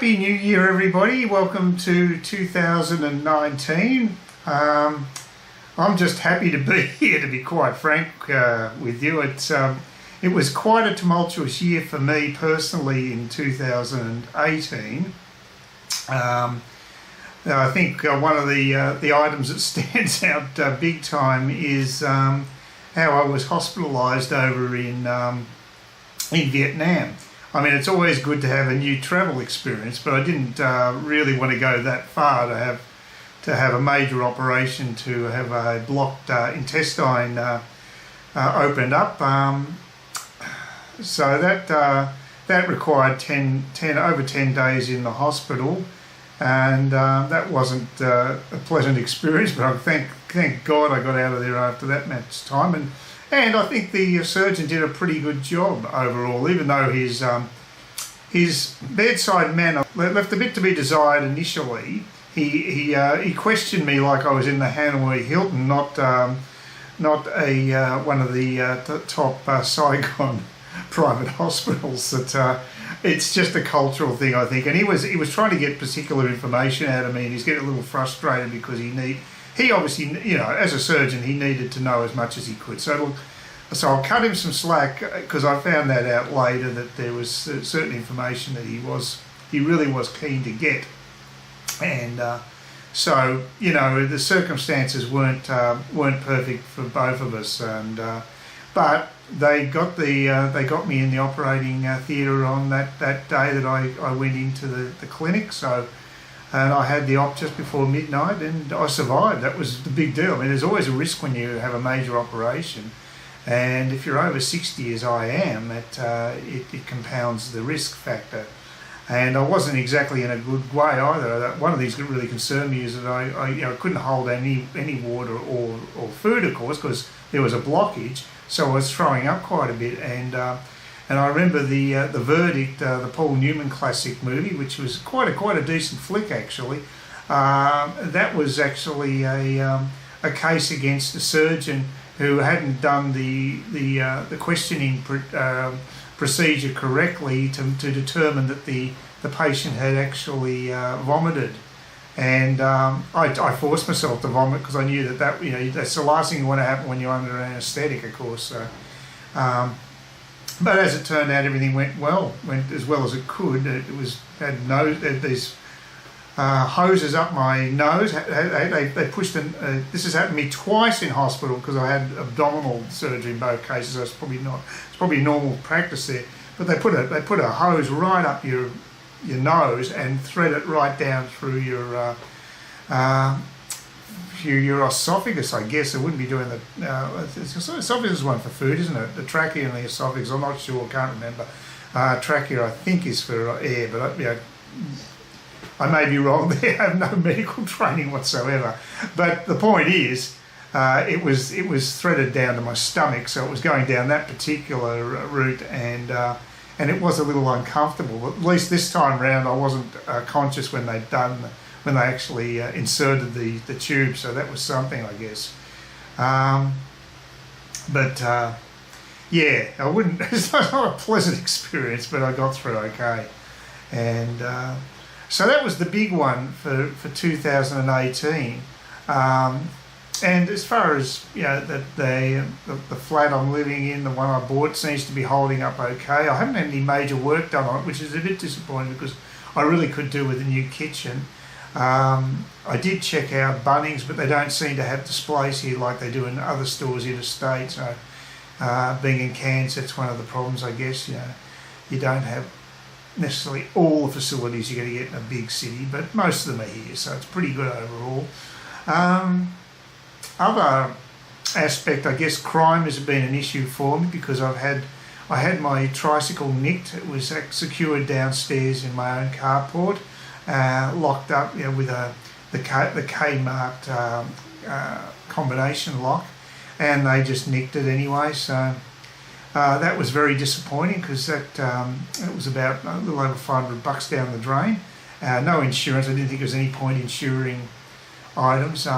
Happy New Year, everybody. Welcome to 2019. I'm just happy to be here, to be quite frank with you. It was quite a tumultuous year for me personally in 2018. I think one of the items that stands out big time is how I was hospitalised over in Vietnam. I mean, it's always good to have a new travel experience, but I didn't really want to go that far to have a major operation, to have a blocked intestine opened up. So that required over 10 days in the hospital, and that wasn't a pleasant experience. But thank God I got out of there after that much time, and I think the surgeon did a pretty good job overall, even though his bedside manner left a bit to be desired initially. He questioned me like I was in the Hanoi Hilton, not one of the top Saigon private hospitals. That it's just a cultural thing, I think. And he was trying to get particular information out of me, and he's getting a little frustrated because he obviously, you know, as a surgeon, he needed to know as much as he could. So I'll cut him some slack, because I found that out later, that there was certain information that he really was keen to get. And so, you know, the circumstances weren't perfect for both of us, but they got me in the operating theatre on that day that I went into the clinic. So. And I had the op just before midnight, and I survived. That was the big deal. I mean, there's always a risk when you have a major operation, and if you're over 60 as I am, it compounds the risk factor. And I wasn't exactly in a good way either. One of these that really concerned me is that I couldn't hold any water or food, of course, because there was a blockage. So I was throwing up quite a bit, and I remember the Verdict, the Paul Newman classic movie, which was quite a decent flick actually. That was actually a case against a surgeon who hadn't done the questioning procedure correctly to determine that the patient had actually vomited. And I forced myself to vomit because I knew that that's the last thing you want to happen when you're under anaesthetic, of course. So, but as it turned out, everything went as well as it could. Had these hoses up my nose. They pushed this has happened to me twice in hospital because I had abdominal surgery in both cases. So it's probably normal practice there. But they put a hose right up your nose and thread it right down through your esophagus, I guess. It wouldn't be doing esophagus is one for food, isn't it? The trachea and the esophagus, I'm not sure, can't remember. Trachea, I think, is for air, but I may be wrong there. I have no medical training whatsoever. But the point is, it was threaded down to my stomach, so it was going down that particular route, and it was a little uncomfortable. At least this time round, I wasn't conscious when they actually inserted the tube, so that was something, I guess. Yeah, I wouldn't. It's not a pleasant experience, but I got through okay, and so that was the big one for 2018. And as far as the flat I'm living in, the one I bought, seems to be holding up okay. I haven't had any major work done on it, which is a bit disappointing because I really could do with a new kitchen. I did check out Bunnings, but they don't seem to have displays here like they do in other stores interstate. So, being in Cairns, that's one of the problems, I guess. You don't have necessarily all the facilities you're going to get in a big city, but most of them are here, so it's pretty good overall. Other aspect, I guess, crime has been an issue for me because I had my tricycle nicked. It was secured downstairs in my own carport. Locked up, with the K-marked combination lock, and they just nicked it anyway. So that was very disappointing because it was about a little over $500 down the drain. No insurance. I didn't think there was any point insuring items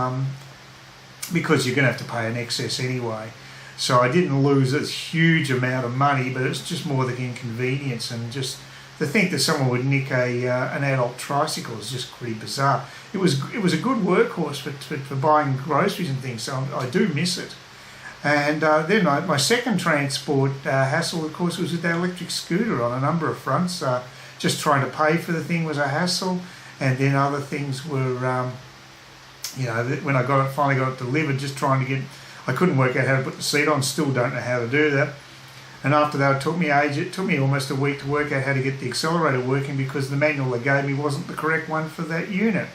because you're going to have to pay an excess anyway. So I didn't lose a huge amount of money, but it's just more the inconvenience and just to think that someone would nick an adult tricycle is just pretty bizarre. It was a good workhorse for buying groceries and things, so I do miss it. And then my second transport hassle, of course, was with that electric scooter on a number of fronts. Just trying to pay for the thing was a hassle, and then other things were, when I finally got it delivered, just trying to I couldn't work out how to put the seat on. Still don't know how to do that. And after that, it took me almost a week to work out how to get the accelerator working because the manual they gave me wasn't the correct one for that unit.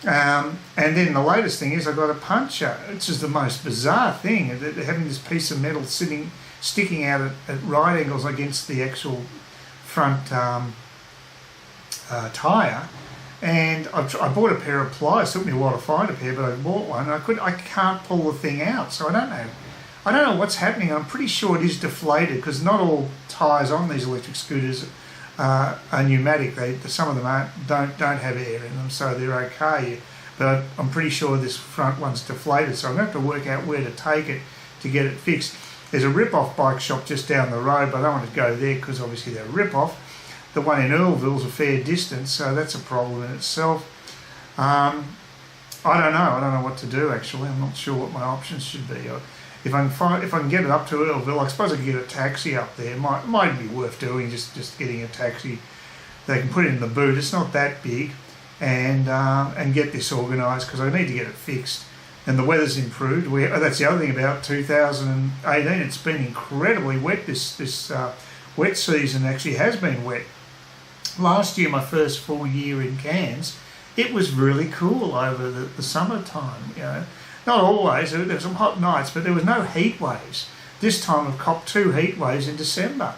And then the latest thing is I got a puncher. It's just the most bizarre thing, having this piece of metal sticking out at right angles against the actual front tyre. And I bought a pair of pliers. It took me a while to find a pair, but I bought one. I can't pull the thing out, so I don't know what's happening. I'm pretty sure it is deflated because not all tyres on these electric scooters are pneumatic. Some of them don't have air in them, so they're okay. But I'm pretty sure this front one's deflated, so I'm going to have to work out where to take it to get it fixed. There's a rip-off bike shop just down the road, but I don't want to go there because obviously they're a rip-off. The one in Earlville's a fair distance, so that's a problem in itself. I don't know what to do actually. I'm not sure what my options should be. If I can get it up to Earlville, I suppose I could get a taxi up there. It might be worth doing, just getting a taxi. They can put it in the boot. It's not that big, and get this organised because I need to get it fixed. And the weather's improved. That's the other thing about 2018. It's been incredibly wet. This wet season actually has been wet. Last year, my first full year in Cairns, it was really cool over the summertime. Not always. There were some hot nights, but there was no heat waves. This time I've copped 2 heat waves in December.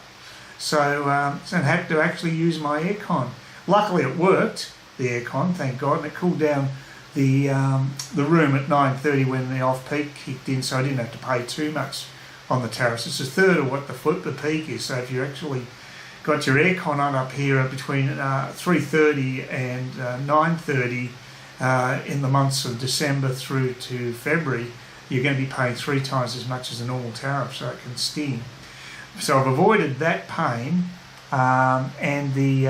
So I had to actually use my aircon. Luckily it worked, the aircon, thank God, and it cooled down the room at 9:30 when the off-peak kicked in, so I didn't have to pay too much on the tariffs. It's a third of what the peak is, so if you actually got your aircon on up here between 3:30 and 9:30 in the months of December through to February, you're going to be paying 3 times as much as the normal tariff, so it can sting. So I've avoided that pain, and the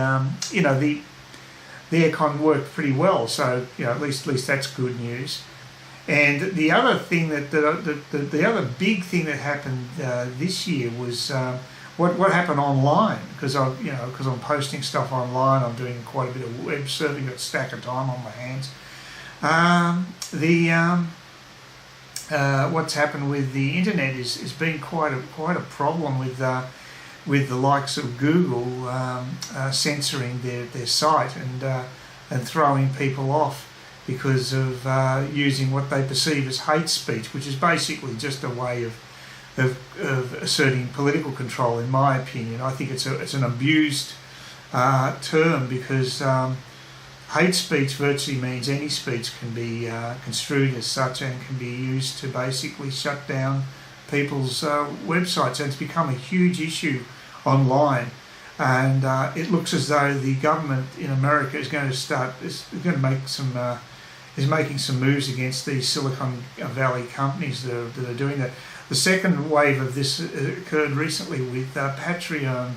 aircon worked pretty well. So at least that's good news. And the other thing the other big thing that happened this year was what happened online, because I'm posting stuff online. I'm doing quite a bit of web surfing. Got a stack of time on my hands. What's happened with the internet is been quite a problem with the likes of Google censoring their site and throwing people off because of using what they perceive as hate speech, which is basically just a way of asserting political control. In my opinion, I think it's an abused term because hate speech virtually means any speech can be construed as such and can be used to basically shut down people's websites, and it's become a huge issue online. And it looks as though the government in America is making some moves against these Silicon Valley companies that are doing that. The second wave of this occurred recently with Patreon,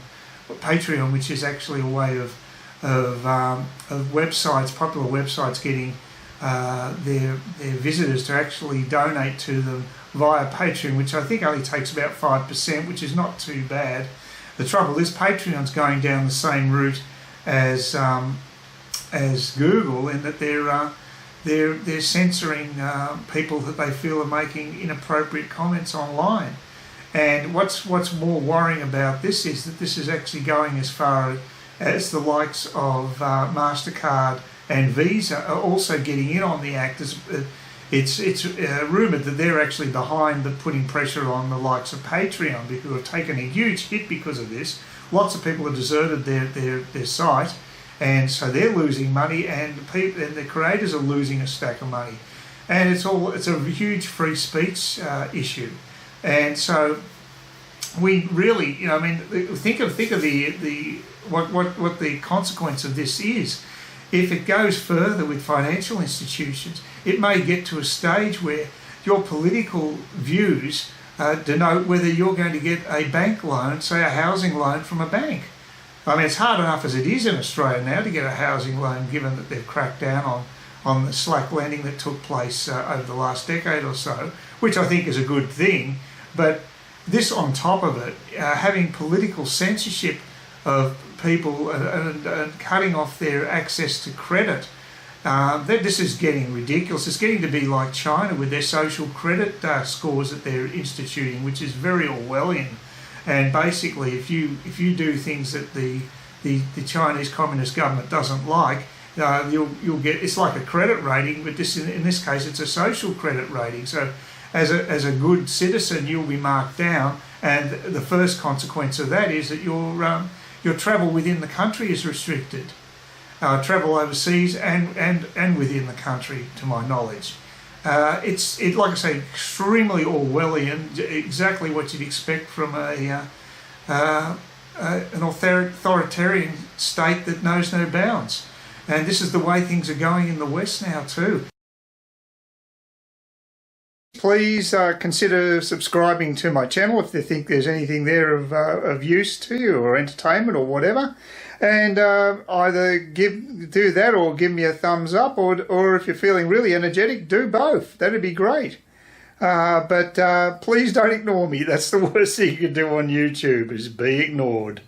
which is actually a way of websites, popular websites, getting their visitors to actually donate to them via Patreon, which I think only takes about 5%, which is not too bad. The trouble is Patreon's going down the same route as Google, in that they're censoring people that they feel are making inappropriate comments online. And what's more worrying about this is that this is actually going as far as the likes of MasterCard and Visa are also getting in on the act. It's rumoured that they're actually behind putting pressure on the likes of Patreon, who have taken a huge hit because of this. Lots of people have deserted their site, and so they're losing money, and the creators are losing a stack of money. And it's a huge free speech issue. And so we really, think of what the consequence of this is. If it goes further with financial institutions, it may get to a stage where your political views denote whether you're going to get a bank loan, say a housing loan from a bank. I mean, it's hard enough as it is in Australia now to get a housing loan, given that they've cracked down on the slack lending that took place over the last decade or so, which I think is a good thing. But this on top of it, having political censorship of people and cutting off their access to credit, this is getting ridiculous. It's getting to be like China with their social credit scores that they're instituting, which is very Orwellian. And basically, if you do things that the Chinese Communist government doesn't like, you'll get, it's like a credit rating, but in this case it's a social credit rating. So as a good citizen, you'll be marked down, and the first consequence of that is that your travel within the country is restricted. Travel overseas and within the country, to my knowledge. It's like I say, extremely Orwellian, exactly what you'd expect from an authoritarian state that knows no bounds. And this is the way things are going in the West now too. Please consider subscribing to my channel if you think there's anything there of use to you, or entertainment or whatever. And either do that or give me a thumbs up, or if you're feeling really energetic, do both. That'd be great. But please don't ignore me. That's the worst thing you can do on YouTube, is be ignored.